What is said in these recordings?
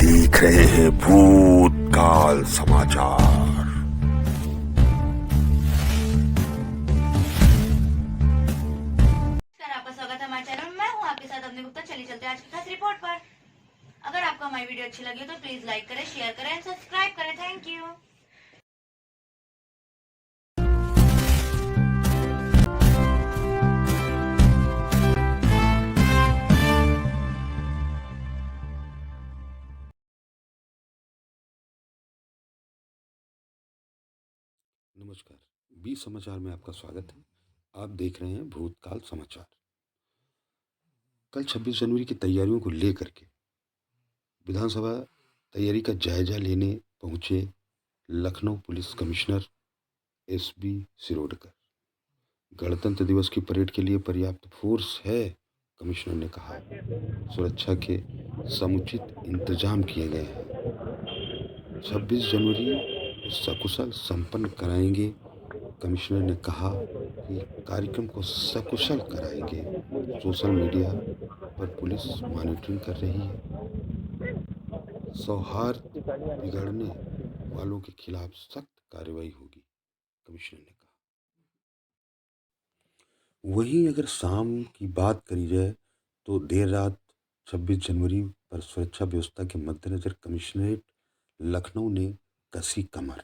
देख रहे हैं भूतकाल समाचार। आपका स्वागत है हमारे चैनल में। मैं हूं आपके साथ अपने गुप्ता। चलिए चलते हैं आज की खास रिपोर्ट पर। अगर आपको हमारी वीडियो अच्छी लगी हो तो प्लीज लाइक करें, शेयर करें एंड सब्सक्राइब करें। Thank you. नमस्कार, बी समाचार में आपका स्वागत है। आप देख रहे हैं भूतकाल समाचार। कल 26 जनवरी की तैयारियों को लेकर के विधानसभा तैयारी का जायजा लेने पहुंचे Lucknow police commissioner SB Shirodkar. गणतंत्र दिवस की परेड के लिए पर्याप्त फोर्स है, कमिश्नर ने कहा। सुरक्षा के समुचित इंतजाम किए गए हैं। 26 जनवरी को सकुशल संपन्न कराएंगे। कमिश्नर ने कहा कि कार्यक्रम को सकुशल कराएंगे। सोशल मीडिया पर पुलिस मॉनिटरिंग कर रही है। सौहार्द बिगड़ने वालों के खिलाफ सख्त कार्रवाई होगी, कमिश्नर ने कहा। वहीं अगर शाम की बात करी जाए तो देर रात 26 जनवरी पर सुरक्षा व्यवस्था के मद्देनजर कमिश्नरेट लखनऊ ने कसी कमर।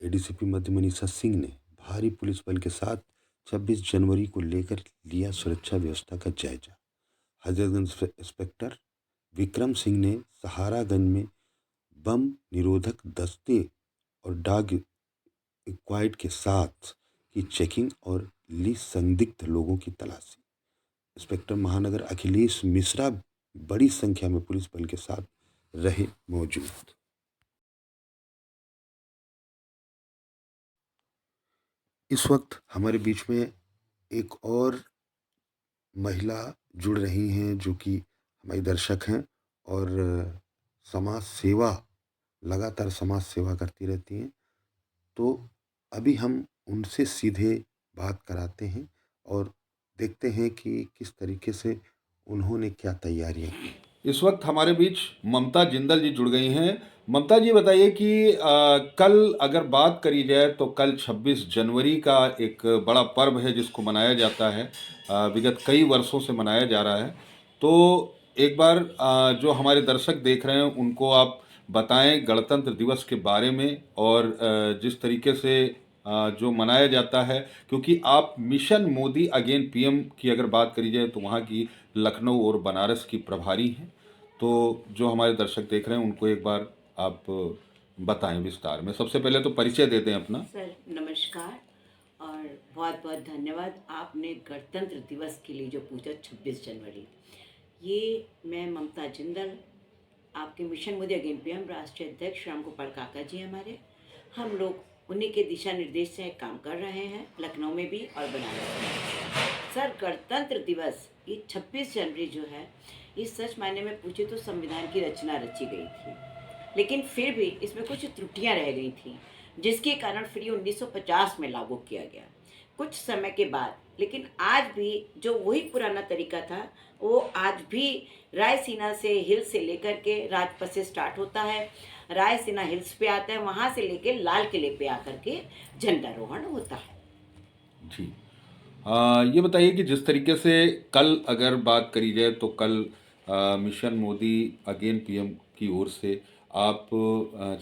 एडीसीपी मध्य मनीषा सिंह ने भारी पुलिस बल के साथ 26 जनवरी को लेकर लिया सुरक्षा व्यवस्था का जायजा। हजरतगंज इंस्पेक्टर विक्रम सिंह ने सहारागंज में बम निरोधक दस्ते और डॉग स्क्वाड के साथ की चेकिंग और ली संदिग्ध लोगों की तलाशी। इंस्पेक्टर महानगर अखिलेश मिश्रा बड़ी संख्या में पुलिस बल के साथ रहे मौजूद। इस वक्त हमारे बीच में एक और महिला जुड़ रही हैं जो कि हमारी दर्शक हैं और समाज सेवा, लगातार समाज सेवा करती रहती हैं। तो अभी हम उनसे सीधे बात कराते हैं और देखते हैं कि किस तरीके से उन्होंने क्या तैयारियां की। इस वक्त हमारे बीच ममता जिंदल जी जुड़ गई हैं। ममता जी बताइए कि कल अगर बात करी जाए तो कल 26 जनवरी का एक बड़ा पर्व है जिसको मनाया जाता है, विगत कई वर्षों से मनाया जा रहा है। तो एक बार जो हमारे दर्शक देख रहे हैं उनको आप बताएं गणतंत्र दिवस के बारे में और जिस तरीके से जो मनाया जाता है, क्योंकि आप मिशन मोदी अगेन पीएम की अगर बात करी जाए तो वहाँ की लखनऊ और बनारस की प्रभारी हैं। तो जो हमारे दर्शक देख रहे हैं उनको एक बार आप बताएं विस्तार में। सबसे पहले तो परिचय दे दें अपना। सर नमस्कार और बहुत बहुत धन्यवाद। आपने गणतंत्र दिवस के लिए जो पूछा 26 जनवरी, ये मैं ममता जिंदल, आपके मिशन मोदी अगेन पीएम राष्ट्रीय अध्यक्ष राम गोपाल काका जी हमारे, हम लोग उन्हीं के दिशा निर्देश से काम कर रहे हैं लखनऊ में भी और बनारस में। सर गणतंत्र दिवस ये 26 जनवरी जो है, इस सच मायने में पूछे तो संविधान की रचना रची गई थी, लेकिन फिर भी इसमें कुछ त्रुटियां रह गई थी जिसके कारण फिर ये 1950 में लागू किया गया कुछ समय के बाद। लेकिन आज भी जो वही पुराना तरीका था वो आज भी रायसीना से हिल्स से लेकर के राजपथ से स्टार्ट होता है, रायसीना हिल्स पे आता है, वहाँ से लेके लाल किले पे आकर के झंडारोहण होता है। जी, ये बताइए कि जिस तरीके से कल अगर बात करी जाए तो कल मिशन मोदी अगेन पीएम की ओर से आप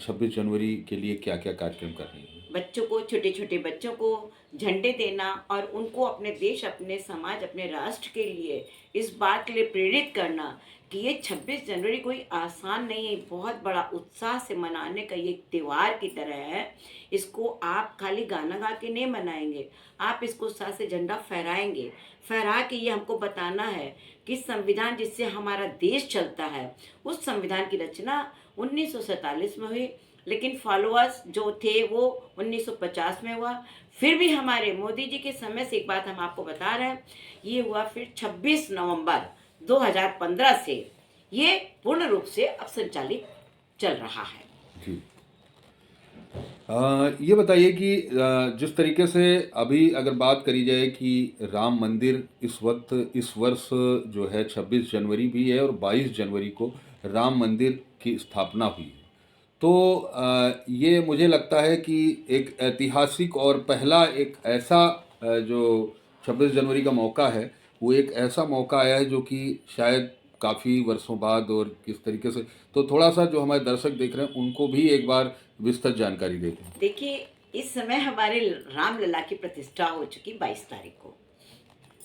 26 जनवरी के लिए क्या क्या कार्यक्रम कर रही हैं? बच्चों को, छोटे छोटे बच्चों को झंडे देना और उनको अपने देश, अपने समाज, अपने राष्ट्र के लिए इस बात के लिए प्रेरित करना कि ये 26 जनवरी कोई आसान नहीं है, बहुत बड़ा उत्साह से मनाने का ये एक त्यौहार की तरह है। इसको आप खाली गाना गा के नहीं मनाएंगे, आप इसको उत्साह से झंडा फहराएंगे, फहरा के ये हमको बताना है कि संविधान जिससे हमारा देश चलता है, उस संविधान की रचना 1947 में हुई, लेकिन फॉलोअर्स जो थे वो 1950 में हुआ। फिर भी हमारे मोदी जी के समय से एक बात हम आपको बता रहे हैं, ये हुआ फिर 26 नवंबर 2015 से ये पूर्ण रूप से अब संचालित चल रहा है। जी, ये बताइए कि जिस तरीके से अभी अगर बात करी जाए कि राम मंदिर इस वक्त इस वर्ष जो है 26 जनवरी भी है और 22 जनवरी को राम मंदिर की स्थापना हुई है। तो ये मुझे लगता है कि एक ऐतिहासिक और पहला एक ऐसा जो 26 जनवरी का मौका है, वो एक ऐसा मौका आया है जो कि शायद काफ़ी वर्षों बाद और किस तरीके से, तो थोड़ा-सा जो हमारे दर्शक देख रहे हैं उनको भी एक बार विस्तृत जानकारी दें। देखिए, इस समय हमारे रामलला की प्रतिष्ठा हो चुकी 22 तारीख को।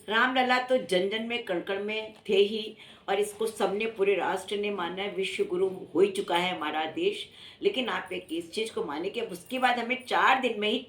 रामलला तो जन जन में कण कण में थे ही, और इसको सबने, पूरे राष्ट्र ने माना है, विश्व गुरु हो ही चुका है हमारा देश। लेकिन आप एक इस चीज़ को माने कि अब उसके बाद हमें 4 दिन में ही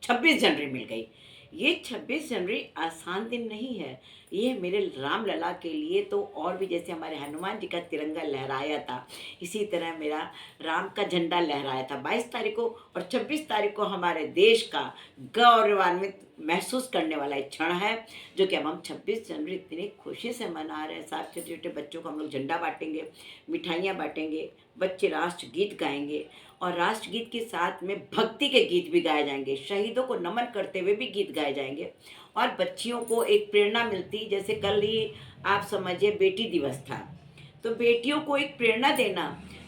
26 जनवरी मिल गई। ये 26 जनवरी आसान दिन नहीं है। ये मेरे रामलला के लिए तो, और भी जैसे हमारे हनुमान जी का तिरंगा लहराया था, इसी तरह मेरा राम का झंडा लहराया था 22 तारीख को। और 26 तारीख को हमारे देश का गौरवान्वित महसूस करने वाला एक क्षण है, जो कि अब हम 26 जनवरी इतनी खुशी से मना रहे हैं। साथ छोटे छोटे बच्चों को हम लोग झंडा बांटेंगे, मिठाइयाँ बांटेंगे, बच्चे राष्ट्रगीत गाएंगे, और राष्ट्रगीत के साथ में भक्ति के गीत भी गाए जाएंगे, शहीदों को नमन करते हुए भी गीत गाए जाएंगे, और बच्चियों को एक प्रेरणा मिलती। जैसे कल ही आप समझिए बेटी दिवस था, तो बेटियों को एक प्रेरणा देना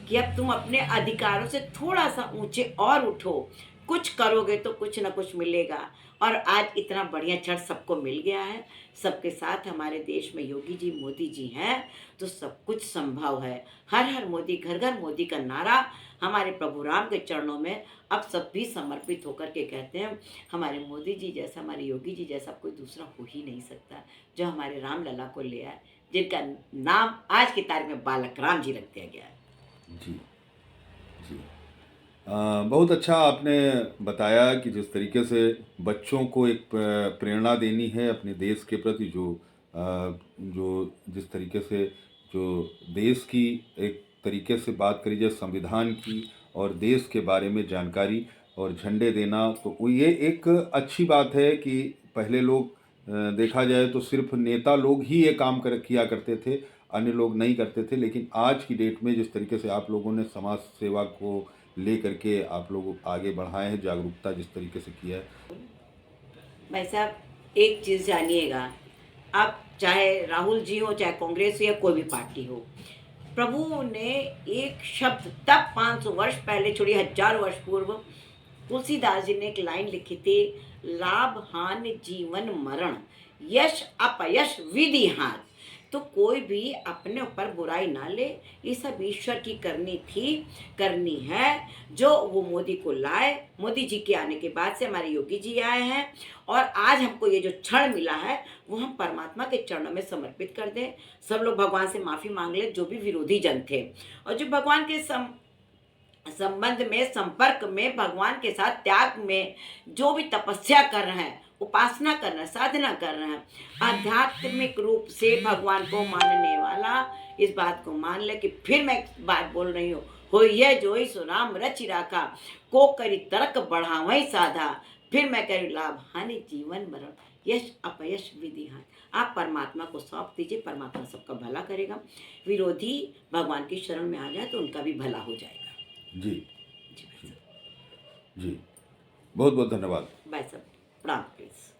कि अब तुम अपने अधिकारों से थोड़ा सा ऊंचे और उठो, कुछ करोगे तो कुछ ना कुछ मिलेगा। और आज इतना बढ़िया क्षण सबको मिल गया है। सबके साथ हमारे देश में योगी जी, मोदी जी हैं, तो सब कुछ संभव है। हर हर मोदी, घर घर मोदी का नारा हमारे प्रभु राम के चरणों में अब सब भी समर्पित होकर के कहते हैं, हमारे मोदी जी जैसा, हमारे योगी जी जैसा कोई दूसरा हो ही नहीं सकता, जो हमारे रामलला को ले आए, जिनका नाम आज की तारीख में बालक राम जी रख दिया गया है। जी जी। बहुत अच्छा आपने बताया कि जिस तरीके से बच्चों को एक प्रेरणा देनी है अपने देश के प्रति, जो जिस तरीके से जो देश की एक तरीके से बात करी जाए संविधान की और देश के बारे में जानकारी और झंडे देना, तो वो ये एक अच्छी बात है कि पहले लोग देखा जाए तो सिर्फ नेता लोग ही ये काम किया करते थे, अन्य लोग नहीं करते थे। लेकिन आज की डेट में जिस तरीके से आप लोगों ने समाज सेवा को ले करके आप लोग आगे बढ़ाए हैं, जागरूकता जिस तरीके से किया है। भाई साहब, एक चीज़ जानिएगा, आप चाहे राहुल जी हो, चाहे कांग्रेस हो, या कोई भी पार्टी हो, प्रभु ने एक शब्द तब 500 वर्ष पहले, छोड़िए 1000 वर्ष पूर्व, तुलसीदास जी ने एक लाइन लिखी थी, लाभ हानि जीवन मरण, यश अपयश विधि हाथ। तो कोई भी अपने ऊपर बुराई ना ले, ये सब ईश्वर की करनी थी, करनी है, जो वो मोदी को लाए। मोदी जी के आने के बाद से हमारे योगी जी आए हैं, और आज हमको ये जो क्षण मिला है वो हम परमात्मा के चरणों में समर्पित कर दें। सब लोग भगवान से माफ़ी मांग ले, जो भी विरोधी जन थे, और जो भगवान के संबंध में, संपर्क में, भगवान के साथ त्याग में जो भी तपस्या कर रहे हैं, उपासना कर रहे हैं, साधना कर रहे हैं, आध्यात्मिक रूप से भगवान को मानने वाला इस बात को मान ले कि फिर मैं बात बोल रही हूँ, हो ये जोई सो राम रचि राखा, को करी तर्क बढ़ावई साधा, फिर मैं करी लाभ हानि जीवन मरण, यश अपयश विधि हाथ। आप परमात्मा को सौंप दीजिए, परमात्मा सबका भला करेगा। विरोधी भगवान की शरण में आ जाए तो उनका भी भला हो जाएगा। जी जी भाई साहब, जी, बहुत बहुत धन्यवाद। भाई साहब, प्रणाम प्लीज।